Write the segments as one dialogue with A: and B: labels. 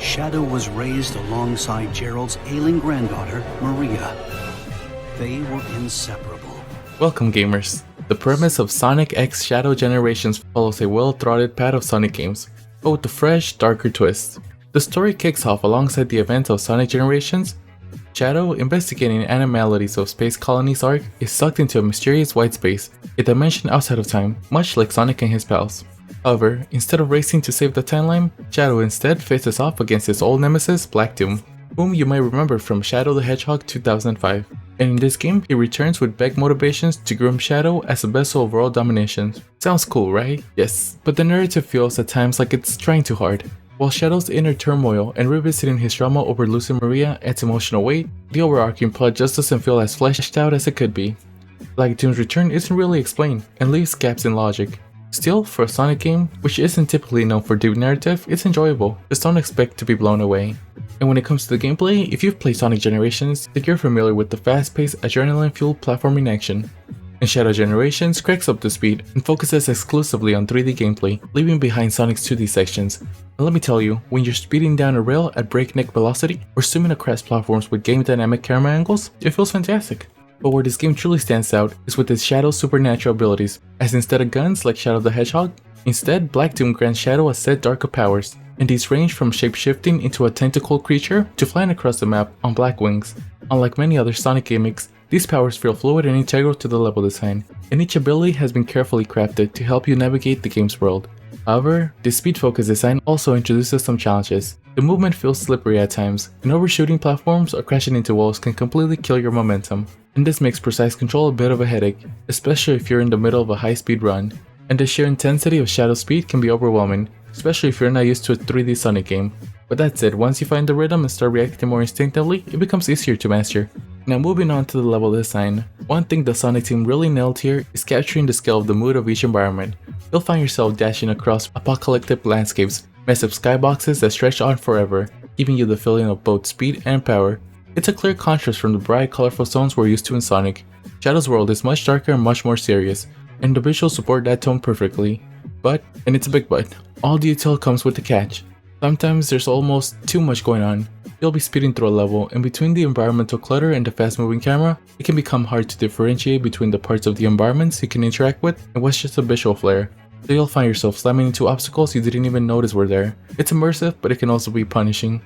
A: Shadow was raised alongside Gerald's ailing granddaughter, Maria. They were inseparable.
B: Welcome, gamers. The premise of Sonic X Shadow Generations follows a well-trodden path of Sonic games, but with a fresh, darker twist. The story kicks off alongside the events of Sonic Generations. Shadow, investigating anomalies of Space Colony's arc, is sucked into a mysterious white space, a dimension outside of time, much like Sonic and his pals. However, instead of racing to save the timeline, Shadow instead faces off against his old nemesis, Black Doom, whom you might remember from Shadow the Hedgehog 2005. And in this game, he returns with big motivations to groom Shadow as a vessel of world domination. Sounds cool, right? Yes, but the narrative feels at times like it's trying too hard. While Shadow's inner turmoil and revisiting his trauma over losing Maria adds emotional weight, the overarching plot just doesn't feel as fleshed out as it could be. Black Doom's return isn't really explained and leaves gaps in logic. Still, for a Sonic game, which isn't typically known for deep narrative, it's enjoyable, just don't expect to be blown away. And when it comes to the gameplay, if you've played Sonic Generations, then you're familiar with the fast-paced, adrenaline-fueled platforming action. And Shadow Generations cracks up the speed and focuses exclusively on 3D gameplay, leaving behind Sonic's 2D sections. And let me tell you, when you're speeding down a rail at breakneck velocity, or swimming across platforms with game dynamic camera angles, it feels fantastic. But where this game truly stands out is with its Shadow's supernatural abilities, as instead of guns like Shadow the Hedgehog, instead Black Doom grants Shadow a set darker powers, and these range from shape-shifting into a tentacled creature to flying across the map on black wings. Unlike many other Sonic gimmicks, these powers feel fluid and integral to the level design, and each ability has been carefully crafted to help you navigate the game's world. However, this speed-focused design also introduces some challenges. The movement feels slippery at times, and overshooting platforms or crashing into walls can completely kill your momentum. And this makes precise control a bit of a headache, especially if you're in the middle of a high-speed run. And the sheer intensity of Shadow's speed can be overwhelming, especially if you're not used to a 3D Sonic game. But that said, once you find the rhythm and start reacting more instinctively, it becomes easier to master. Now moving on to the level design, one thing the Sonic team really nailed here is capturing the scale of the mood of each environment. You'll find yourself dashing across apocalyptic landscapes, massive skyboxes that stretch on forever, giving you the feeling of both speed and power. It's a clear contrast from the bright, colorful zones we're used to in Sonic. Shadow's world is much darker and much more serious, and the visuals support that tone perfectly. But, and it's a big but, all detail comes with a catch. Sometimes there's almost too much going on. You'll be speeding through a level, and between the environmental clutter and the fast-moving camera, it can become hard to differentiate between the parts of the environments you can interact with and what's just a visual flair. So you'll find yourself slamming into obstacles you didn't even notice were there. It's immersive, but it can also be punishing.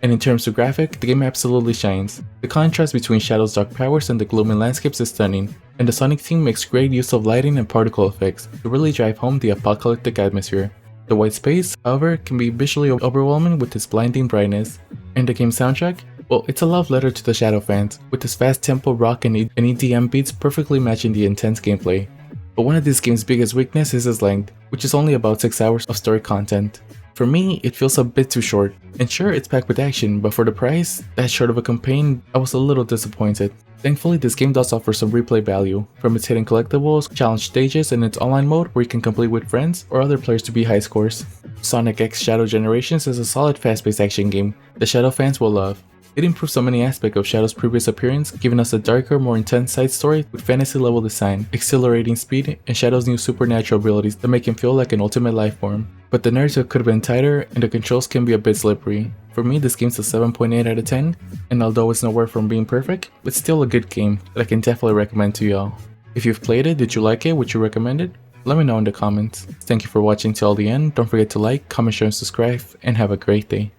B: And in terms of graphic, the game absolutely shines. The contrast between Shadow's dark powers and the gloomy landscapes is stunning, and the Sonic team makes great use of lighting and particle effects to really drive home the apocalyptic atmosphere. The white space, however, can be visually overwhelming with its blinding brightness. And the game's soundtrack? Well, it's a love letter to the Shadow fans, with its fast tempo rock and EDM beats perfectly matching the intense gameplay. But one of this game's biggest weakness is its length, which is only about 6 hours of story content. For me, it feels a bit too short, and sure, it's packed with action, but for the price, that short of a campaign, I was a little disappointed. Thankfully, this game does offer some replay value, from its hidden collectibles, challenge stages, and its online mode where you can complete with friends or other players to beat high scores. Sonic X Shadow Generations is a solid fast-paced action game that Shadow fans will love. It improves so many aspects of Shadow's previous appearance, giving us a darker, more intense side story with fantasy-level design, accelerating speed, and Shadow's new supernatural abilities that make him feel like an ultimate life form. But the narrative could have been tighter, and the controls can be a bit slippery. For me, this game's a 7.8 out of 10, and although it's nowhere from being perfect, it's still a good game that I can definitely recommend to y'all. If you've played it, did you like it? Would you recommend it? Let me know in the comments. Thank you for watching till the end. Don't forget to like, comment, share, and subscribe, and have a great day.